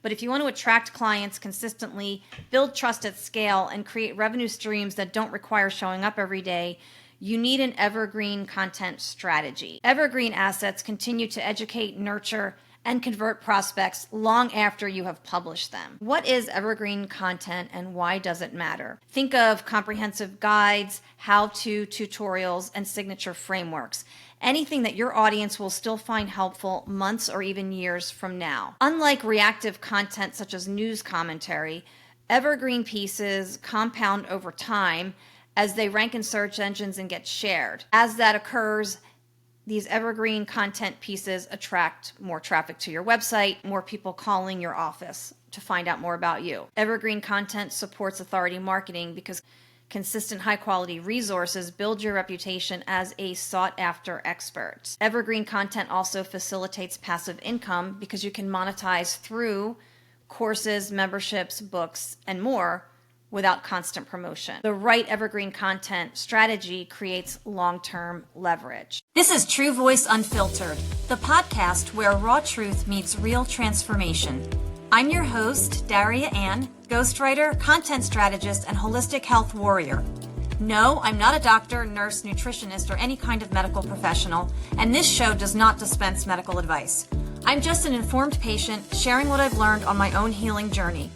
But if you want to attract clients consistently, build trust at scale, and create revenue streams that don't require showing up every day, you need an evergreen content strategy. Evergreen assets continue to educate, nurture, and convert prospects long after you have published them. What is evergreen content and why does it matter? Think of comprehensive guides, how-to tutorials, and signature frameworks. Anything that your audience will still find helpful months or even years from now. Unlike reactive content such as news commentary, evergreen pieces compound over time as they rank in search engines and get shared. As that occurs, these evergreen content pieces attract more traffic to your website, more people calling your office to find out more about you. Evergreen content supports authority marketing because consistent high-quality resources build your reputation as a sought-after expert. Evergreen content also facilitates passive income because you can monetize through courses, memberships, books, and more without constant promotion. The right evergreen content strategy creates long-term leverage. This is True Voice Unfiltered, the podcast where raw truth meets real transformation. I'm your host, Daria Anne, ghostwriter, content strategist, and holistic health warrior. No, I'm not a doctor, nurse, nutritionist, or any kind of medical professional, and this show does not dispense medical advice. I'm just an informed patient sharing what I've learned on my own healing journey.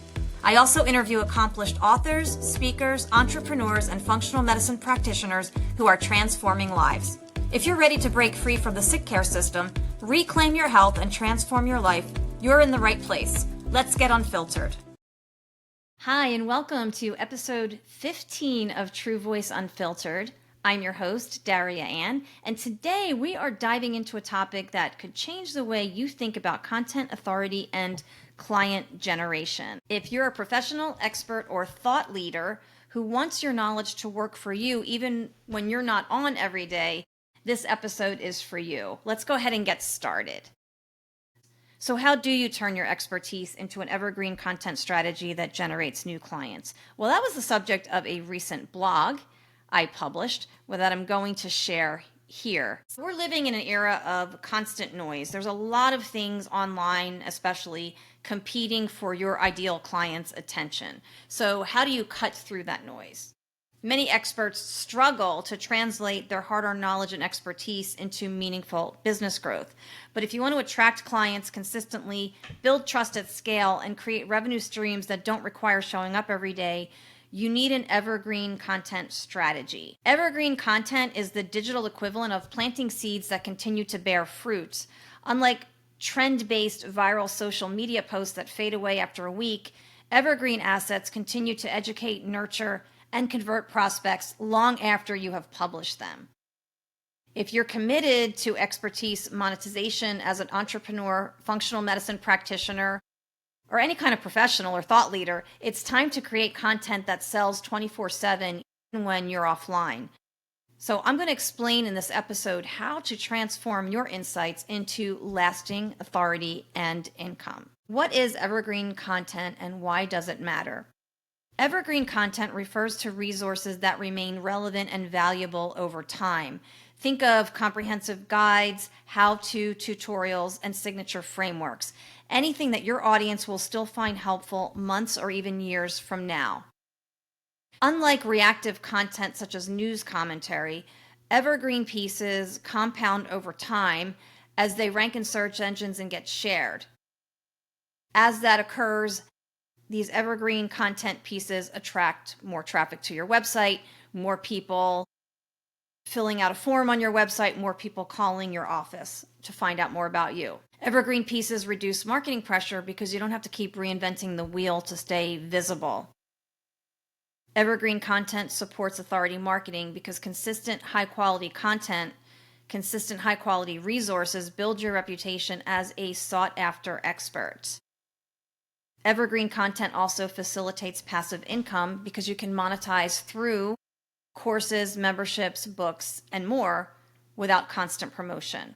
I also interview accomplished authors, speakers, entrepreneurs, and functional medicine practitioners who are transforming lives. If you're ready to break free from the sick care system, reclaim your health, and transform your life, you're in the right place. Let's get unfiltered. Hi, and welcome to episode 15 of True Voice Unfiltered. I'm your host, Daria Anne, and today we are diving into a topic that could change the way you think about content authority and client generation. If you're a professional, expert, or thought leader who wants your knowledge to work for you even when you're not on every day, this episode is for you. Let's go ahead and get started. So how do you turn your expertise into an evergreen content strategy that generates new clients? Well, that was the subject of a recent blog I published that I'm going to share here. So we're living in an era of constant noise. There's a lot of things online, especially competing for your ideal client's attention. So how do you cut through that noise? Many experts struggle to translate their hard-earned knowledge and expertise into meaningful business growth. But if you want to attract clients consistently, build trust at scale, and create revenue streams that don't require showing up every day, you need an evergreen content strategy. Evergreen content is the digital equivalent of planting seeds that continue to bear fruit. Unlike trend-based viral social media posts that fade away after a week, evergreen assets continue to educate, nurture, and convert prospects long after you have published them. If you're committed to expertise monetization as an entrepreneur, functional medicine practitioner, or any kind of professional or thought leader, it's time to create content that sells 24/7 even when you're offline. So I'm going to explain in this episode how to transform your insights into lasting authority and income. What is evergreen content and why does it matter? Evergreen content refers to resources that remain relevant and valuable over time. Think of comprehensive guides, how-to tutorials, and signature frameworks. Anything that your audience will still find helpful months or even years from now. Unlike reactive content such as news commentary, evergreen pieces compound over time as they rank in search engines and get shared. As that occurs, these evergreen content pieces attract more traffic to your website, more people filling out a form on your website, more people calling your office to find out more about you. Evergreen pieces reduce marketing pressure because you don't have to keep reinventing the wheel to stay visible. Evergreen content supports authority marketing because consistent high-quality content, consistent high-quality resources build your reputation as a sought-after expert. Evergreen content also facilitates passive income because you can monetize through courses, memberships, books, and more without constant promotion.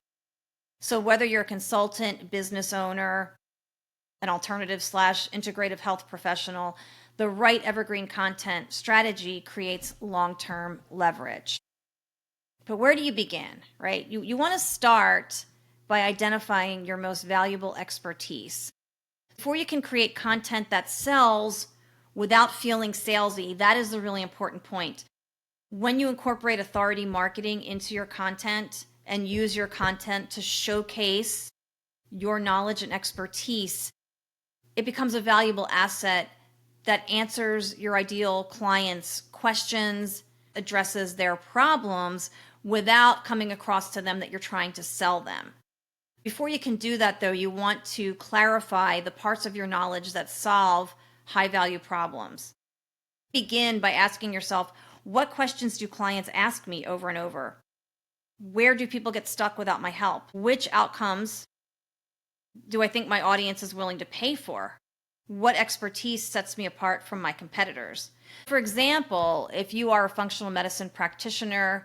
So whether you're a consultant, business owner, an alternative/integrative health professional, the right evergreen content strategy creates long-term leverage. But where do you begin, right? You want to start by identifying your most valuable expertise. Before you can create content that sells without feeling salesy, that is the really important point. When you incorporate authority marketing into your content and use your content to showcase your knowledge and expertise, it becomes a valuable asset that answers your ideal client's questions, addresses their problems without coming across to them that you're trying to sell them. Before you can do that, though, you want to clarify the parts of your knowledge that solve high-value problems. Begin by asking yourself, what questions do clients ask me over and over? Where do people get stuck without my help? Which outcomes do I think my audience is willing to pay for? What expertise sets me apart from my competitors? For example, if you are a functional medicine practitioner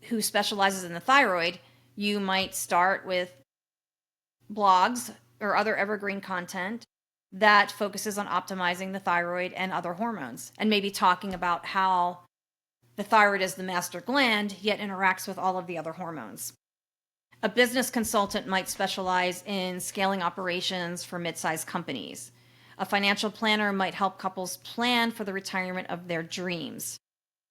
who specializes in the thyroid, you might start with blogs or other evergreen content that focuses on optimizing the thyroid and other hormones, and maybe talking about how the thyroid is the master gland, yet interacts with all of the other hormones. A business consultant might specialize in scaling operations for mid-sized companies. A financial planner might help couples plan for the retirement of their dreams.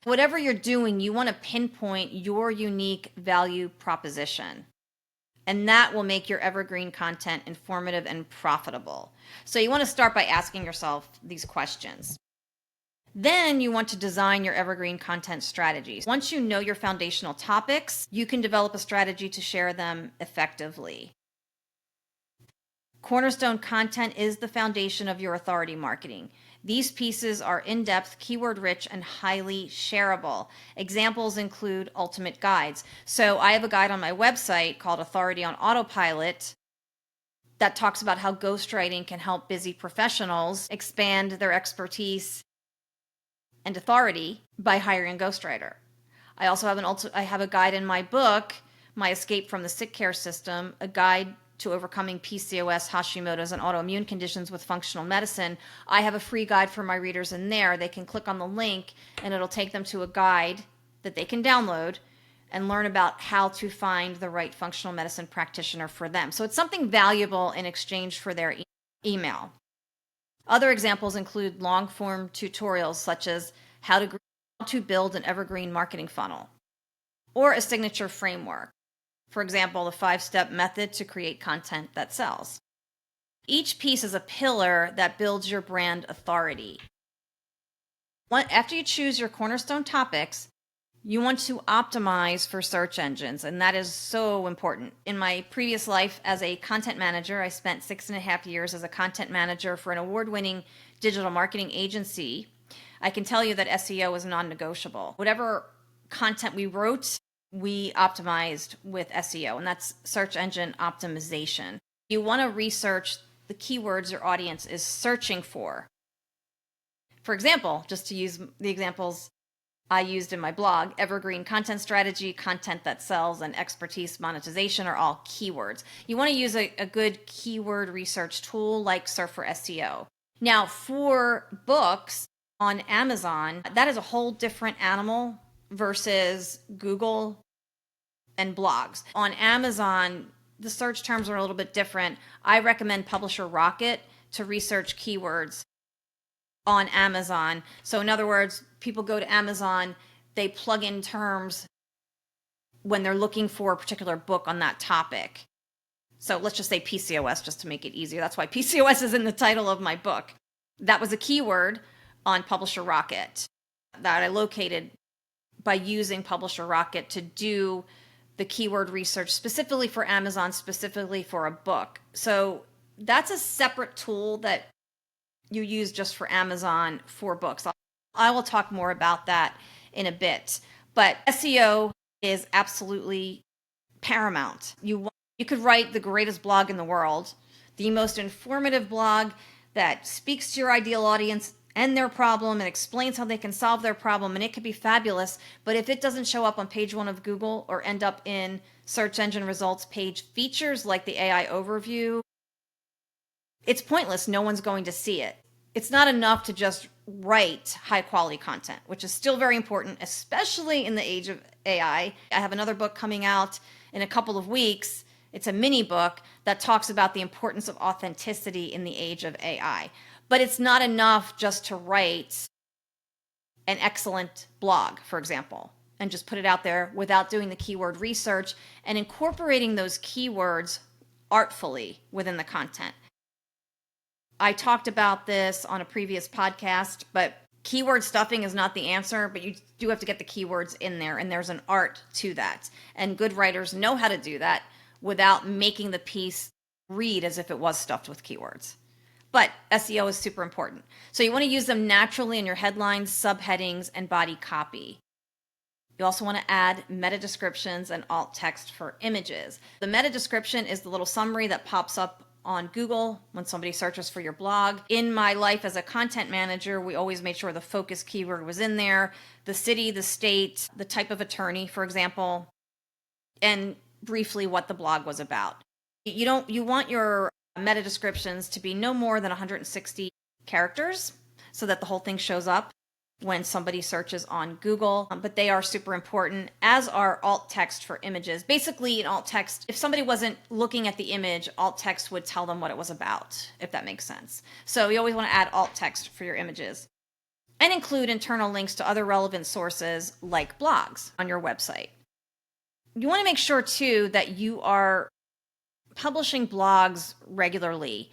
Whatever you're doing, you want to pinpoint your unique value proposition. And that will make your evergreen content informative and profitable. So you want to start by asking yourself these questions. Then you want to design your evergreen content strategies. Once you know your foundational topics, you can develop a strategy to share them effectively. Cornerstone content is the foundation of your authority marketing. These pieces are in-depth, keyword-rich, and highly shareable. Examples include ultimate guides. So I have a guide on my website called Authority on Autopilot that talks about how ghostwriting can help busy professionals expand their expertise and authority by hiring a ghostwriter. I also have a guide in my book, My Escape from the Sick Care System, a guide to overcoming PCOS, Hashimoto's, and autoimmune conditions with functional medicine. I have a free guide for my readers in there. They can click on the link and it'll take them to a guide that they can download and learn about how to find the right functional medicine practitioner for them. So it's something valuable in exchange for their email. Other examples include long-form tutorials such as how to build an evergreen marketing funnel or a signature framework. For example, the 5-step method to create content that sells. Each piece is a pillar that builds your brand authority. After you choose your cornerstone topics, you want to optimize for search engines, and that is so important. In my previous life as a content manager, I spent 6.5 years as a content manager for an award-winning digital marketing agency. I can tell you that SEO is non-negotiable. Whatever content we wrote, we optimized with SEO, and that's search engine optimization. You want to research the keywords your audience is searching for. For example, just to use the examples I used in my blog, evergreen content strategy, content that sells, and expertise monetization are all keywords. You want to use a good keyword research tool like Surf for SEO. Now, for books on Amazon, that is a whole different animal versus Google and blogs. On Amazon, the search terms are a little bit different. I recommend Publisher Rocket to research keywords on Amazon. So in other words, people go to Amazon, they plug in terms when they're looking for a particular book on that topic. So let's just say PCOS just to make it easier. That's why PCOS is in the title of my book. That was a keyword on Publisher Rocket that I located by using Publisher Rocket to do the keyword research specifically for Amazon, specifically for a book. So that's a separate tool that you use just for Amazon for books. I will talk more about that in a bit. But SEO is absolutely paramount. You could write the greatest blog in the world, the most informative blog that speaks to your ideal audience and their problem and explains how they can solve their problem, and it could be fabulous. But if it doesn't show up on page 1 of Google or end up in search engine results page features like the AI overview, it's pointless. No one's going to see it. It's not enough to just write high quality content, which is still very important, especially in the age of AI. I have another book coming out in a couple of weeks. It's a mini book that talks about the importance of authenticity in the age of AI. But it's not enough just to write an excellent blog, for example, and just put it out there without doing the keyword research and incorporating those keywords artfully within the content. I talked about this on a previous podcast, but keyword stuffing is not the answer, but you do have to get the keywords in there, and there's an art to that. And good writers know how to do that without making the piece read as if it was stuffed with keywords. But SEO is super important. So you want to use them naturally in your headlines, subheadings, and body copy. You also want to add meta descriptions and alt text for images. The meta description is the little summary that pops up on Google when somebody searches for your blog. In my life as a content manager, we always made sure the focus keyword was in there, the city, the state, the type of attorney, for example, and briefly what the blog was about. You want your meta descriptions to be no more than 160 characters so that the whole thing shows up when somebody searches on Google, but they are super important, as are alt text for images. Basically, in alt text, if somebody wasn't looking at the image, alt text would tell them what it was about, if that makes sense. So you always want to add alt text for your images and include internal links to other relevant sources like blogs on your website. You want to make sure, too, that you are publishing blogs regularly.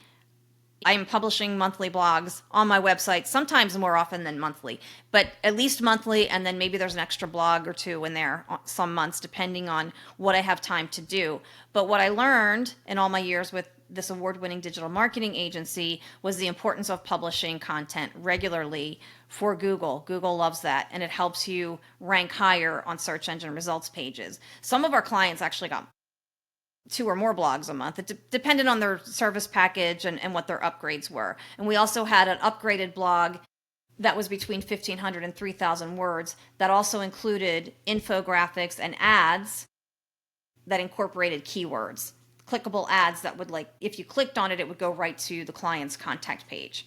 I am publishing monthly blogs on my website, sometimes more often than monthly, but at least monthly, and then maybe there's an extra blog or two in there some months, depending on what I have time to do. But what I learned in all my years with this award-winning digital marketing agency was the importance of publishing content regularly for Google. Google loves that, and it helps you rank higher on search engine results pages. Some of our clients actually got 2 or more blogs a month. It depended on their service package and what their upgrades were. And we also had an upgraded blog that was between 1,500 and 3,000 words that also included infographics and ads that incorporated keywords, clickable ads that would, like, if you clicked on it, it would go right to the client's contact page.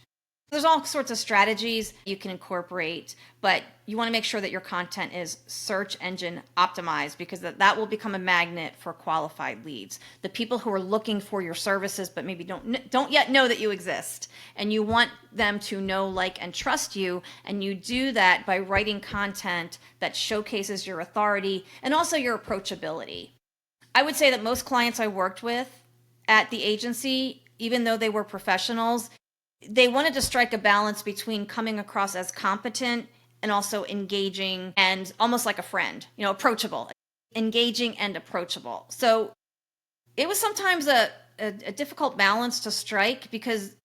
There's all sorts of strategies you can incorporate, but you want to make sure that your content is search engine optimized, because that will become a magnet for qualified leads. The people who are looking for your services but maybe don't yet know that you exist. And you want them to know, like, and trust you. And you do that by writing content that showcases your authority and also your approachability. I would say that most clients I worked with at the agency, even though they were professionals, they wanted to strike a balance between coming across as competent and also engaging and almost like a friend, approachable, engaging and approachable. So it was sometimes a difficult balance to strike, because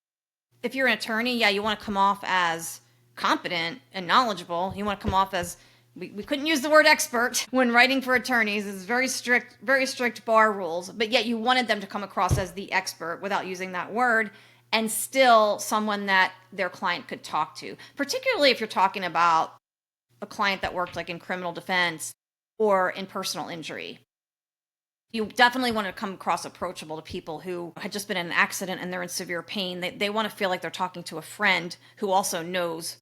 if you're an attorney, you want to come off as competent and knowledgeable. You want to come off as, we couldn't use the word expert when writing for attorneys. It's very strict bar rules, but yet you wanted them to come across as the expert without using that word, and still someone that their client could talk to, particularly if you're talking about a client that worked like in criminal defense or in personal injury. You definitely want to come across approachable to people who had just been in an accident and they're in severe pain. They want to feel like they're talking to a friend who also knows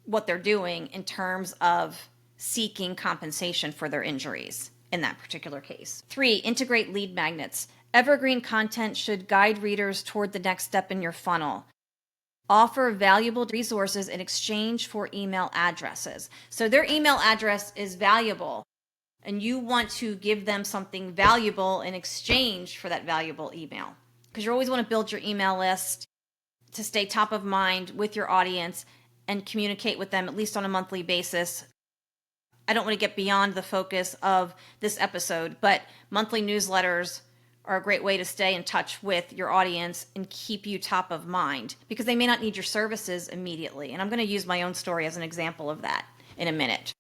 what they're doing in terms of seeking compensation for their injuries in that particular case. 3, integrate lead magnets. Evergreen content should guide readers toward the next step in your funnel. Offer valuable resources in exchange for email addresses. So their email address is valuable, and you want to give them something valuable in exchange for that valuable email, because you always want to build your email list to stay top of mind with your audience and communicate with them at least on a monthly basis. I don't want to get beyond the focus of this episode, but monthly newsletters are a great way to stay in touch with your audience and keep you top of mind, because they may not need your services immediately. And I'm going to use my own story as an example of that in a minute.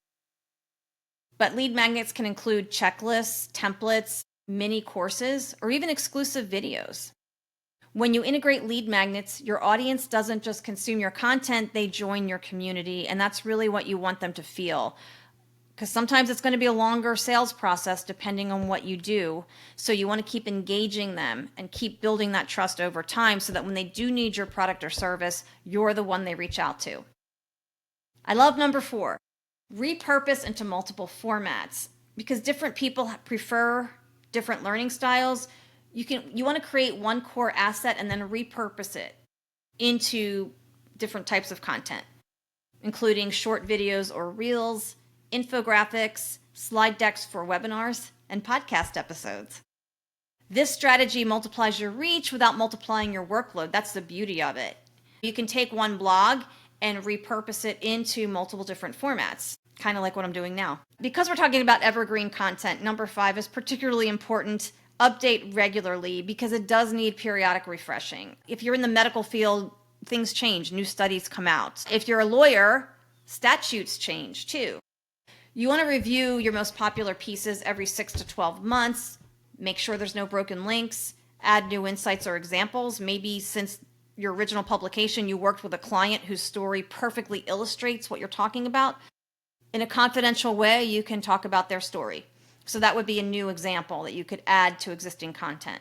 But lead magnets can include checklists, templates, mini courses, or even exclusive videos. When you integrate lead magnets, your audience doesn't just consume your content, they join your community. And that's really what you want them to feel, because sometimes it's going to be a longer sales process depending on what you do. So you want to keep engaging them and keep building that trust over time, so that when they do need your product or service, you're the one they reach out to. I love number 4, repurpose into multiple formats, because different people prefer different learning styles. You want to create one core asset and then repurpose it into different types of content, including short videos or reels, infographics, slide decks for webinars, and podcast episodes. This strategy multiplies your reach without multiplying your workload. That's the beauty of it. You can take one blog and repurpose it into multiple different formats, kind of like what I'm doing now. Because we're talking about evergreen content, number 5 is particularly important. Update regularly because it does need periodic refreshing. If you're in the medical field, things change, new studies come out. If you're a lawyer, statutes change too. You want to review your most popular pieces every 6 to 12 months. Make sure there's no broken links, add new insights or examples. Maybe since your original publication, you worked with a client whose story perfectly illustrates what you're talking about. In a confidential way, you can talk about their story. So that would be a new example that you could add to existing content.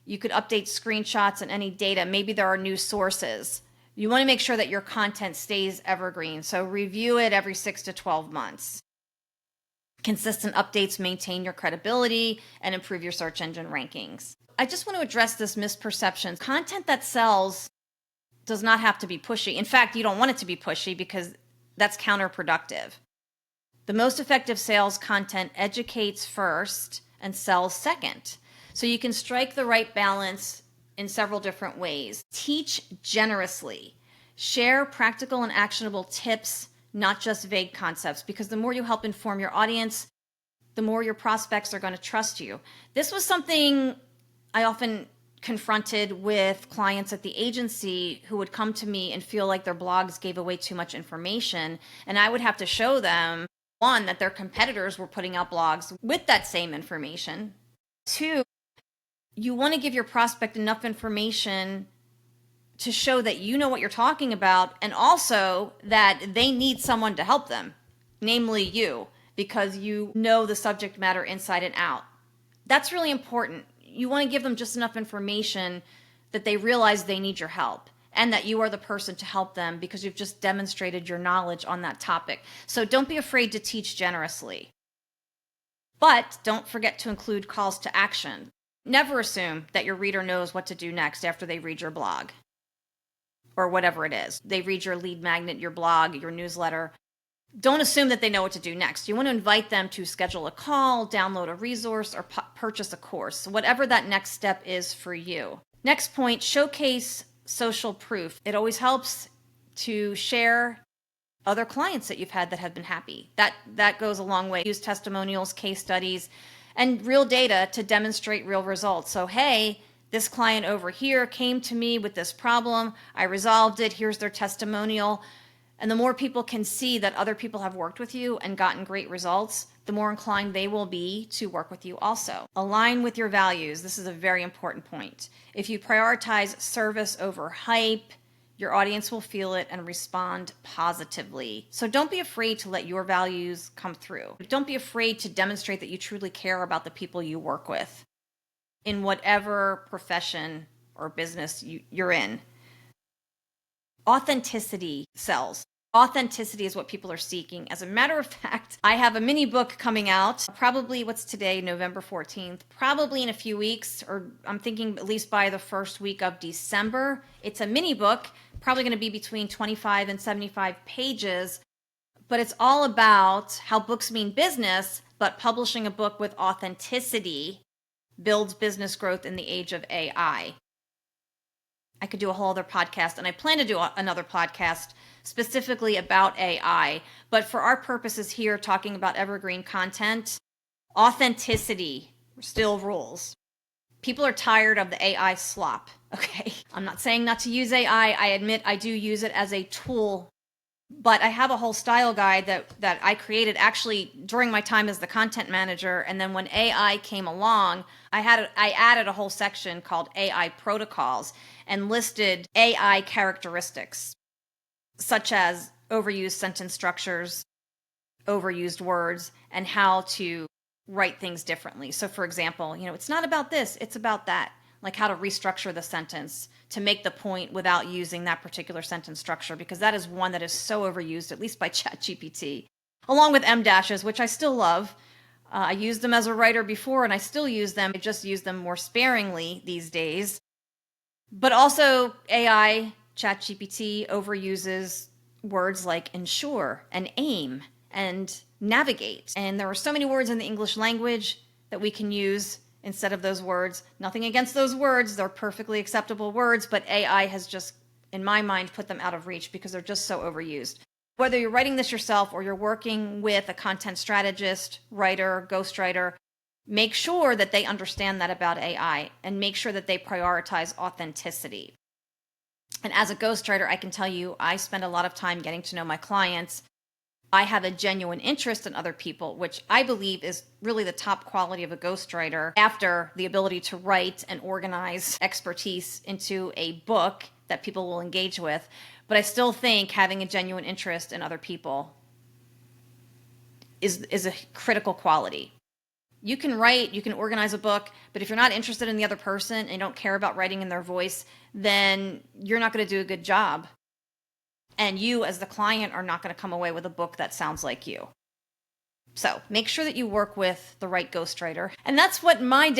You could update screenshots and any data. Maybe there are new sources. You want to make sure that your content stays evergreen. So review it every 6 to 12 months. Consistent updates maintain your credibility and improve your search engine rankings. I just want to address this misperception. Content that sells does not have to be pushy. In fact, you don't want it to be pushy because that's counterproductive. The most effective sales content educates first and sells second. So you can strike the right balance in several different ways. Teach generously. Share practical and actionable tips, not just vague concepts, because the more you help inform your audience, the more your prospects are going to trust you. This was something I often confronted with clients at the agency who would come to me and feel like their blogs gave away too much information. And I would have to show them, 1, that their competitors were putting out blogs with that same information. 2, you want to give your prospect enough information to show that you know what you're talking about, and also that they need someone to help them, namely you, because you know the subject matter inside and out. That's really important. You want to give them just enough information that they realize they need your help and that you are the person to help them because you've just demonstrated your knowledge on that topic. So don't be afraid to teach generously. But don't forget to include calls to action. Never assume that your reader knows what to do next after they read your blog or whatever it is. They read your lead magnet, your blog, your newsletter. Don't assume that they know what to do next. You want to invite them to schedule a call, download a resource, or purchase a course, whatever that next step is for you. Next point, showcase social proof. It always helps to share other clients that you've had that have been happy. That goes a long way. Use testimonials, case studies, and real data to demonstrate real results. So, hey, this client over here came to me with this problem. I resolved it. Here's their testimonial. And the more people can see that other people have worked with you and gotten great results, the more inclined they will be to work with you also. Align with your values. This is a very important point. If you prioritize service over hype, your audience will feel it and respond positively. So don't be afraid to let your values come through. Don't be afraid to demonstrate that you truly care about the people you work with in whatever profession or business you're in. Authenticity sells. Authenticity is what people are seeking. As a matter of fact, I have a mini book coming out, probably what's today, November 14th, probably in a few weeks, or I'm thinking at least by the first week of December. It's a mini book, probably going to be between 25 and 75 pages, but it's all about how books mean business, but publishing a book with authenticity builds business growth in the age of AI. I could do a whole other podcast, and I plan to do another podcast specifically about AI. But for our purposes here, talking about evergreen content, authenticity still rules. People are tired of the AI slop, okay? I'm not saying not to use AI. I admit I do use it as a tool, but I have a whole style guide that I created actually during my time as the content manager. And then when AI came along, I added a whole section called AI protocols and listed AI characteristics, such as overused sentence structures, overused words, and how to write things differently. So for example, it's not about this, it's about that. Like how to restructure the sentence to make the point without using that particular sentence structure, because that is one that is so overused, at least by ChatGPT, along with M dashes, which I still love. I used them as a writer before, and I still use them. I just use them more sparingly these days. But also AI, ChatGPT, overuses words like ensure and aim and navigate. And there are so many words in the English language that we can use instead of those words. Nothing against those words. They're perfectly acceptable words, but AI has just, in my mind, put them out of reach because they're just so overused. Whether you're writing this yourself or you're working with a content strategist, writer, ghostwriter, make sure that they understand that about AI and make sure that they prioritize authenticity. And as a ghostwriter, I can tell you, I spend a lot of time getting to know my clients. I have a genuine interest in other people, which I believe is really the top quality of a ghostwriter after the ability to write and organize expertise into a book that people will engage with. But I still think having a genuine interest in other people is a critical quality. You can write, you can organize a book, but if you're not interested in the other person and don't care about writing in their voice, then you're not going to do a good job. And you, as the client, are not going to come away with a book that sounds like you. So make sure that you work with the right ghostwriter. And that's what my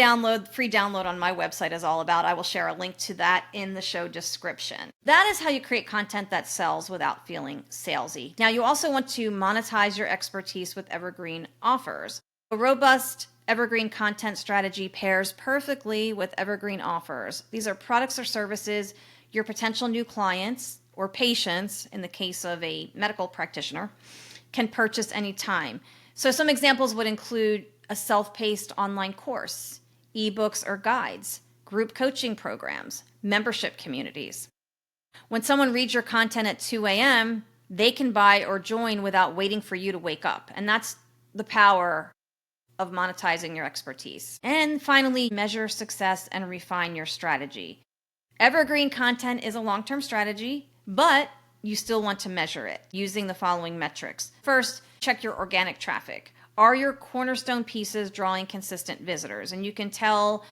free download on my website is all about. I will share a link to that in the show description. That is how you create content that sells without feeling salesy. Now, you also want to monetize your expertise with Evergreen offers. A robust Evergreen content strategy pairs perfectly with Evergreen offers. These are products or services your potential new clients or patients, in the case of a medical practitioner, can purchase anytime. So some examples would include a self-paced online course, ebooks or guides, group coaching programs, membership communities. When someone reads your content at 2 a.m., they can buy or join without waiting for you to wake up. And that's the power of monetizing your expertise. And finally, measure success and refine your strategy. Evergreen content is a long-term strategy, but you still want to measure it using the following metrics. First, check your organic traffic. Are your cornerstone pieces drawing consistent visitors? And you can tell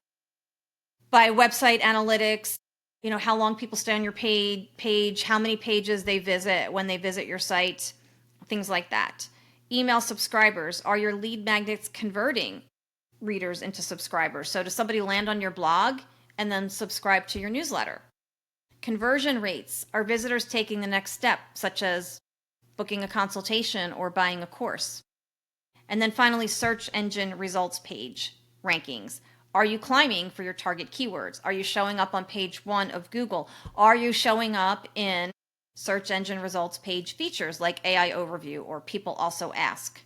by website analytics, how long people stay on your page, how many pages they visit when they visit your site, things like that. Email subscribers. Are your lead magnets converting readers into subscribers? So does somebody land on your blog and then subscribe to your newsletter? Conversion rates. Are visitors taking the next step, such as booking a consultation or buying a course? And then finally, search engine results page rankings. Are you climbing for your target keywords? Are you showing up on page 1 of Google? Are you showing up in search engine results page features like AI overview or people also ask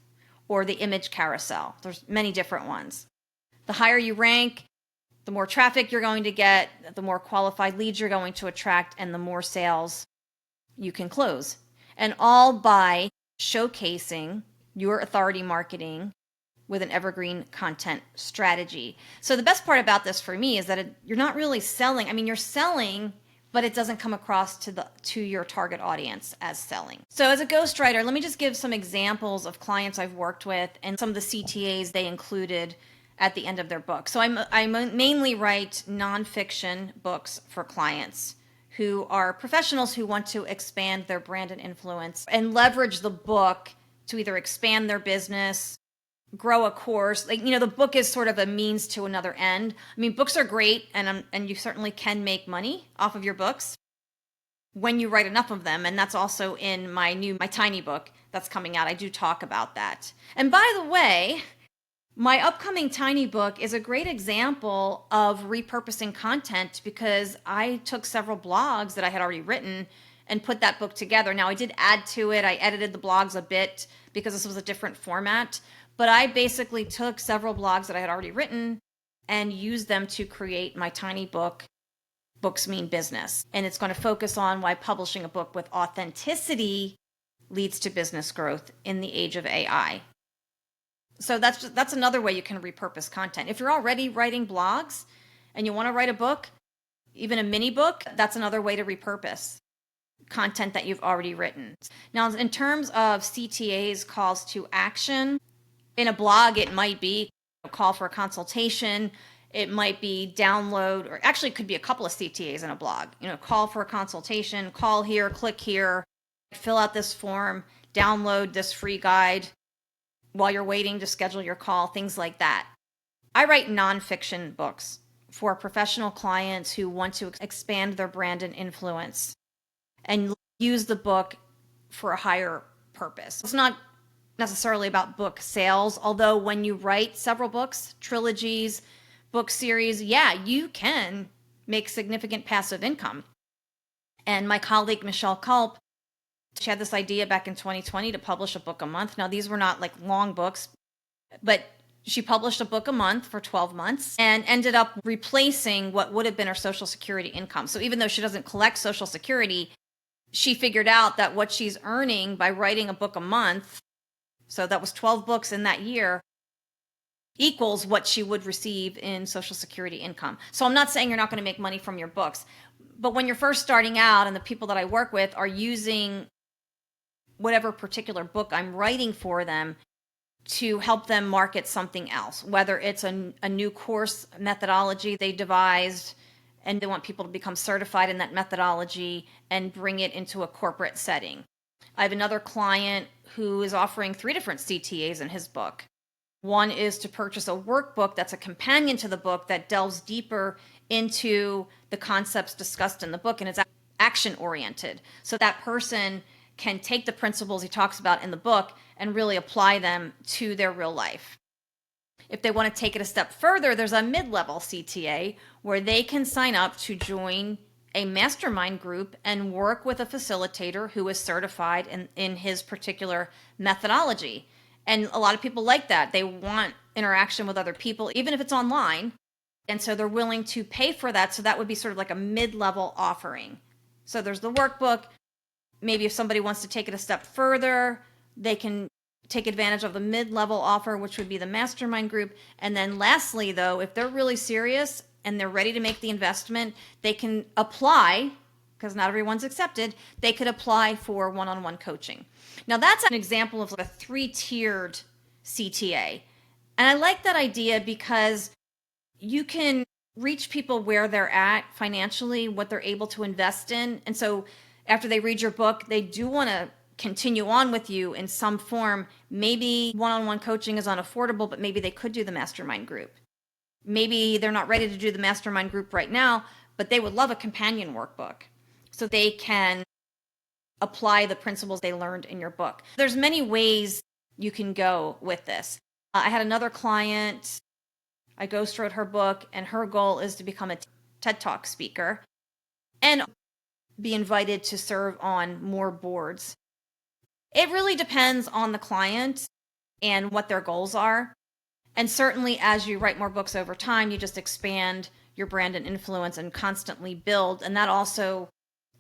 or the image carousel? There's many different ones. The higher you rank, the more traffic you're going to get, the more qualified leads you're going to attract, and the more sales you can close. And all by showcasing your authority marketing with an evergreen content strategy. So the best part about this for me is that you're not really selling. I mean, you're selling, but it doesn't come across to your target audience as selling. So as a ghostwriter, let me just give some examples of clients I've worked with and some of the CTAs they included at the end of their book. So I mainly write nonfiction books for clients who are professionals who want to expand their brand and influence and leverage the book to either expand their business, grow a course. The book is sort of a means to another end. I mean, books are great, and you certainly can make money off of your books when you write enough of them. And that's also in my tiny book that's coming out. I do talk about that. And by the way, my upcoming tiny book is a great example of repurposing content because I took several blogs that I had already written and put that book together. Now, I did add to it. I edited the blogs a bit because this was a different format. But I basically took several blogs that I had already written and used them to create my tiny book, Books Mean Business. And it's going to focus on why publishing a book with authenticity leads to business growth in the age of AI. So that's another way you can repurpose content. If you're already writing blogs and you want to write a book, even a mini book, that's another way to repurpose content that you've already written. Now, in terms of CTA's calls to action, in a blog, it might be a call for a consultation. It might be download, or actually it could be a couple of CTAs in a blog. Call for a consultation, call here, click here, fill out this form, download this free guide. while you're waiting to schedule your call, things like that. I write nonfiction books for professional clients who want to expand their brand and influence and use the book for a higher purpose. It's not necessarily about book sales, although when you write several books, trilogies, book series, yeah, you can make significant passive income. And my colleague, Michelle Culp, she had this idea back in 2020 to publish a book a month. Now, these were not like long books, but she published a book a month for 12 months and ended up replacing what would have been her Social Security income. So even though she doesn't collect Social Security, she figured out that what she's earning by writing a book a month, so that was 12 books in that year, equals what she would receive in Social Security income. So I'm not saying you're not going to make money from your books, but when you're first starting out and the people that I work with are using whatever particular book I'm writing for them to help them market something else, whether it's a new course methodology they devised and they want people to become certified in that methodology and bring it into a corporate setting. I have another client who is offering 3 different CTAs in his book. One is to purchase a workbook that's a companion to the book that delves deeper into the concepts discussed in the book and it's action oriented. So that person can take the principles he talks about in the book and really apply them to their real life. If they want to take it a step further, there's a mid-level CTA where they can sign up to join a mastermind group and work with a facilitator who is certified in his particular methodology. And a lot of people like that. They want interaction with other people, even if it's online. And so they're willing to pay for that. So that would be sort of like a mid-level offering. So there's the workbook. Maybe if somebody wants to take it a step further, they can take advantage of the mid-level offer, which would be the mastermind group. And then lastly, though, if they're really serious and they're ready to make the investment, they can apply, because not everyone's accepted, they could apply for one-on-one coaching. Now that's an example of a 3-tiered CTA. And I like that idea because you can reach people where they're at financially, what they're able to invest in. And so after they read your book, they do want to continue on with you in some form. Maybe one-on-one coaching is unaffordable, but maybe they could do the mastermind group. Maybe they're not ready to do the mastermind group right now, but they would love a companion workbook so they can apply the principles they learned in your book. There's many ways you can go with this. I had another client, I ghostwrote her book, and her goal is to become a TED Talk speaker and be invited to serve on more boards. It really depends on the client and what their goals are. And certainly as you write more books over time, you just expand your brand and influence and constantly build. And that also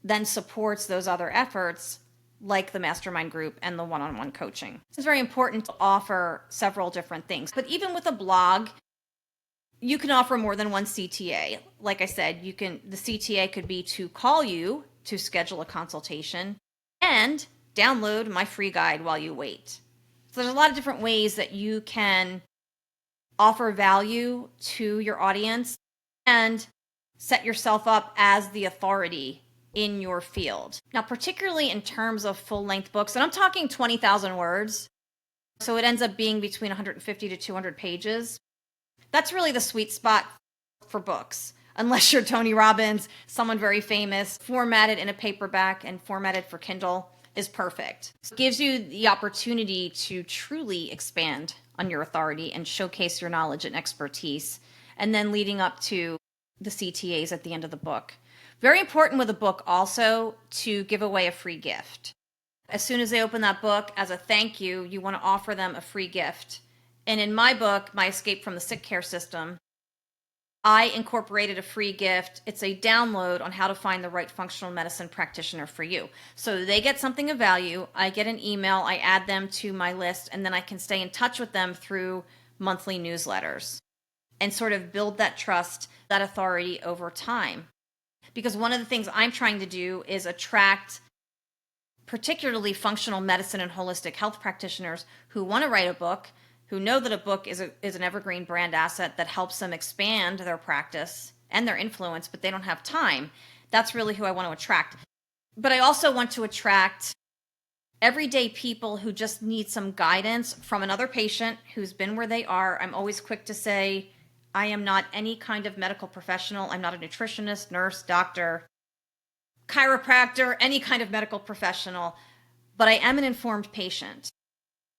then supports those other efforts like the mastermind group and the one-on-one coaching. It's very important to offer several different things. But even with a blog, you can offer more than one CTA. Like I said, the CTA could be to call you to schedule a consultation and download my free guide while you wait. So there's a lot of different ways that you can offer value to your audience and set yourself up as the authority in your field. Now, particularly in terms of full-length books, and I'm talking 20,000 words, so it ends up being between 150 to 200 pages. That's really the sweet spot for books, unless you're Tony Robbins, someone very famous. Formatted in a paperback and formatted for Kindle is perfect. It gives you the opportunity to truly expand on your authority and showcase your knowledge and expertise, and then leading up to the CTAs at the end of the book. Very important with a book also to give away a free gift. As soon as they open that book, as a thank you, you want to offer them a free gift. And in my book, My Escape from the Sick Care System, I incorporated a free gift. It's a download on how to find the right functional medicine practitioner for you. So they get something of value. I get an email. I add them to my list, and then I can stay in touch with them through monthly newsletters and sort of build that trust, that authority over time. Because one of the things I'm trying to do is attract particularly functional medicine and holistic health practitioners who want to write a book, who know that a book is an evergreen brand asset that helps them expand their practice and their influence, but they don't have time. That's really who I want to attract. But I also want to attract everyday people who just need some guidance from another patient who's been where they are. I'm always quick to say, I am not any kind of medical professional. I'm not a nutritionist, nurse, doctor, chiropractor, any kind of medical professional, but I am an informed patient.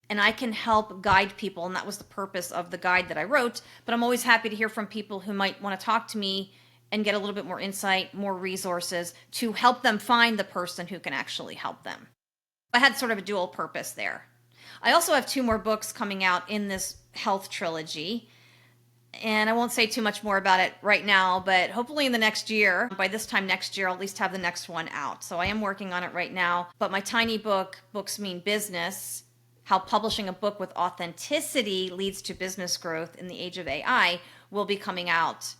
And I can help guide people, and that was the purpose of the guide that I wrote. But I'm always happy to hear from people who might want to talk to me and get a little bit more insight, more resources to help them find the person who can actually help them. I had sort of a dual purpose there. I also have 2 more books coming out in this health trilogy, and I won't say too much more about it right now, but hopefully in the next year, by this time next year, I'll at least have the next one out. So I am working on it right now. But my tiny book, Books Mean Business, How Publishing a Book with Authenticity Leads to Business Growth in the Age of AI, will be coming out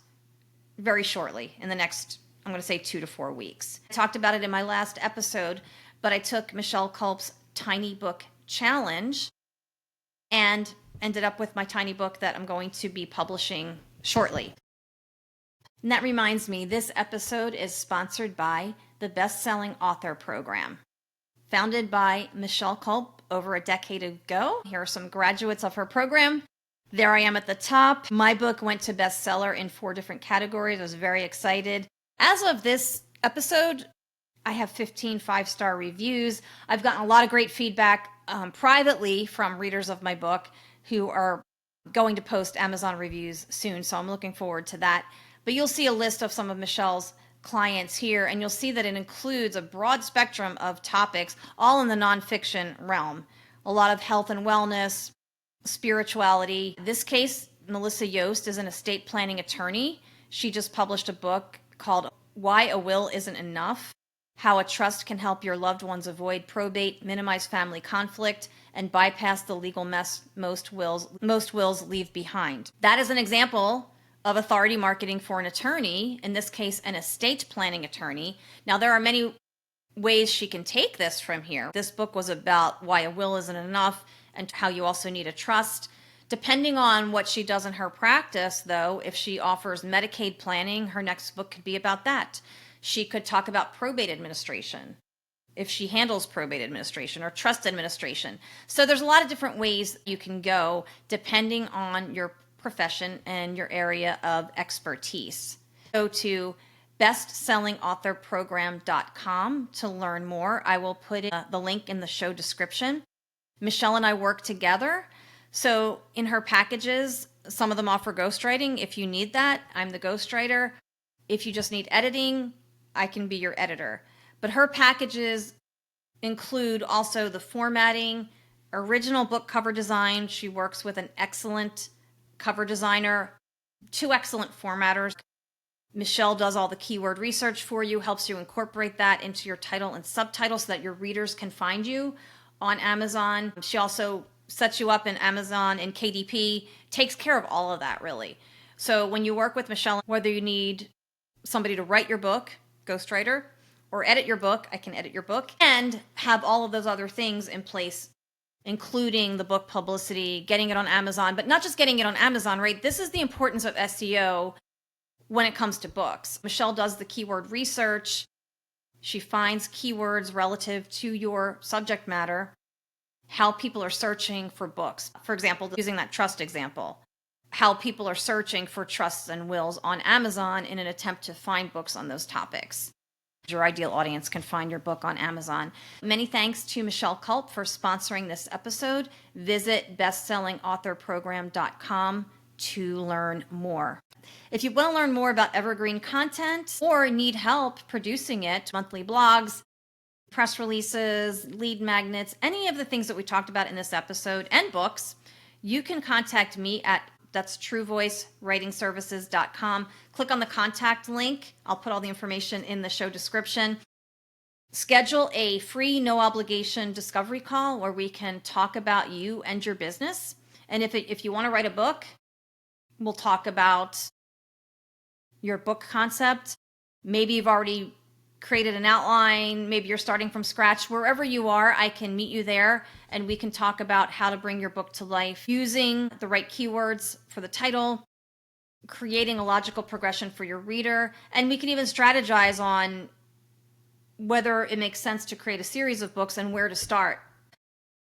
very shortly in the next, I'm going to say 2 to 4 weeks. I talked about it in my last episode, but I took Michelle Culp's Tiny Book Challenge and ended up with my tiny book that I'm going to be publishing shortly. And that reminds me, this episode is sponsored by the Best-Selling Author Program. Founded by Michelle Culp over a decade ago. Here are some graduates of her program. There I am at the top. My book went to bestseller in 4 different categories. I was very excited. As of this episode, I have 15 5-star reviews. I've gotten a lot of great feedback privately from readers of my book who are going to post Amazon reviews soon, so I'm looking forward to that. But you'll see a list of some of Michelle's clients here, and you'll see that it includes a broad spectrum of topics, all in the nonfiction realm. A lot of health and wellness, spirituality. In this case, Melissa Yost is an estate planning attorney. She just published a book called Why a Will Isn't Enough: How a Trust Can Help Your Loved Ones Avoid Probate, Minimize Family Conflict, and Bypass the Legal Mess Most wills leave behind. That is an example of authority marketing for an attorney, in this case, an estate planning attorney. Now, there are many ways she can take this from here. This book was about why a will isn't enough and how you also need a trust. Depending on what she does in her practice, though, if she offers Medicaid planning, her next book could be about that. She could talk about probate administration, if she handles probate administration or trust administration. So there's a lot of different ways you can go depending on your profession and your area of expertise. Go to bestsellingauthorprogram.com to learn more. I will put the link in the show description. Michelle and I work together. So in her packages, some of them offer ghostwriting. If you need that, I'm the ghostwriter. If you just need editing, I can be your editor. But her packages include also the formatting, original book cover design. She works with an excellent cover designer, 2 excellent formatters. Michelle does all the keyword research for you, helps you incorporate that into your title and subtitle so that your readers can find you on Amazon. She also sets you up in Amazon and KDP, takes care of all of that, really. So when you work with Michelle, whether you need somebody to write your book, ghostwriter, or edit your book, I can edit your book, and have all of those other things in place, including the book publicity, getting it on Amazon, but not just getting it on Amazon, right? This is the importance of SEO when it comes to books. Michelle does the keyword research. She finds keywords relative to your subject matter, how people are searching for books. For example, using that trust example, how people are searching for trusts and wills on Amazon in an attempt to find books on those topics. Your ideal audience can find your book on Amazon. Many thanks to Michelle Culp for sponsoring this episode. Visit bestsellingauthorprogram.com to learn more. If you want to learn more about Evergreen content or need help producing it, monthly blogs, press releases, lead magnets, any of the things that we talked about in this episode, and books, you can contact me at truevoicewritingservices.com. Click on the contact link. I'll put all the information in the show description. Schedule a free, no obligation discovery call where we can talk about you and your business. And if you want to write a book, we'll talk about your book concept. Maybe you've already created an outline. Maybe you're starting from scratch. Wherever you are, I can meet you there and we can talk about how to bring your book to life using the right keywords for the title, creating a logical progression for your reader, and we can even strategize on whether it makes sense to create a series of books and where to start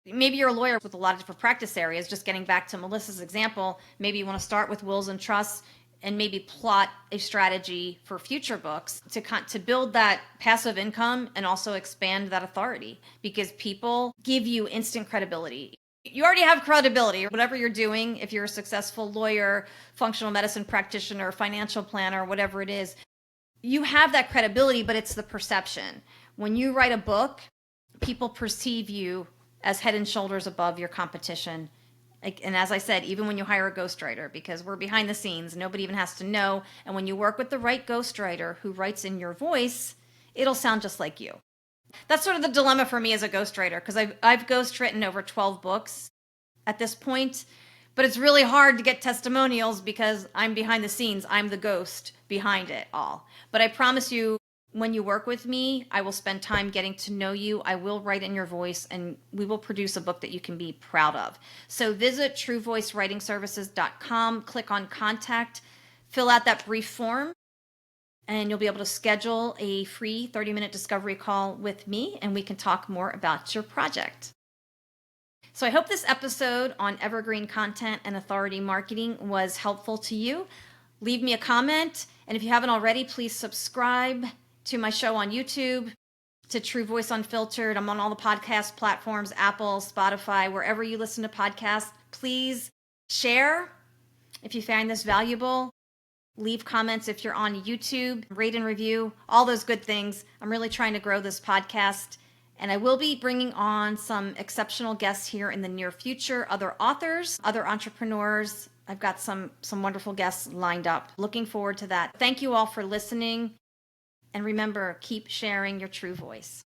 Maybe you're a lawyer with a lot of different practice areas. Just getting back to Melissa's example, maybe you want to start with wills and trusts and maybe plot a strategy for future books to build that passive income and also expand that authority, because people give you instant credibility. You already have credibility, whatever you're doing. If you're a successful lawyer, functional medicine practitioner, financial planner, whatever it is, you have that credibility, but it's the perception. When you write a book, people perceive you as head and shoulders above your competition. And as I said, even when you hire a ghostwriter, because we're behind the scenes, nobody even has to know. And when you work with the right ghostwriter who writes in your voice, it'll sound just like you. That's sort of the dilemma for me as a ghostwriter, because I've ghostwritten over 12 books at this point, but it's really hard to get testimonials because I'm behind the scenes. I'm the ghost behind it all. But I promise you, when you work with me, I will spend time getting to know you. I will write in your voice, and we will produce a book that you can be proud of. So visit truevoicewritingservices.com, click on contact, fill out that brief form, and you'll be able to schedule a free 30-minute discovery call with me, and we can talk more about your project. So I hope this episode on evergreen content and authority marketing was helpful to you. Leave me a comment, and if you haven't already, please subscribe to my show on YouTube, to True Voice Unfiltered. I'm on all the podcast platforms, Apple, Spotify, wherever you listen to podcasts. Please share if you find this valuable. Leave comments if you're on YouTube, rate and review, all those good things. I'm really trying to grow this podcast, and I will be bringing on some exceptional guests here in the near future, other authors, other entrepreneurs. I've got some wonderful guests lined up. Looking forward to that. Thank you all for listening. And remember, keep sharing your true voice.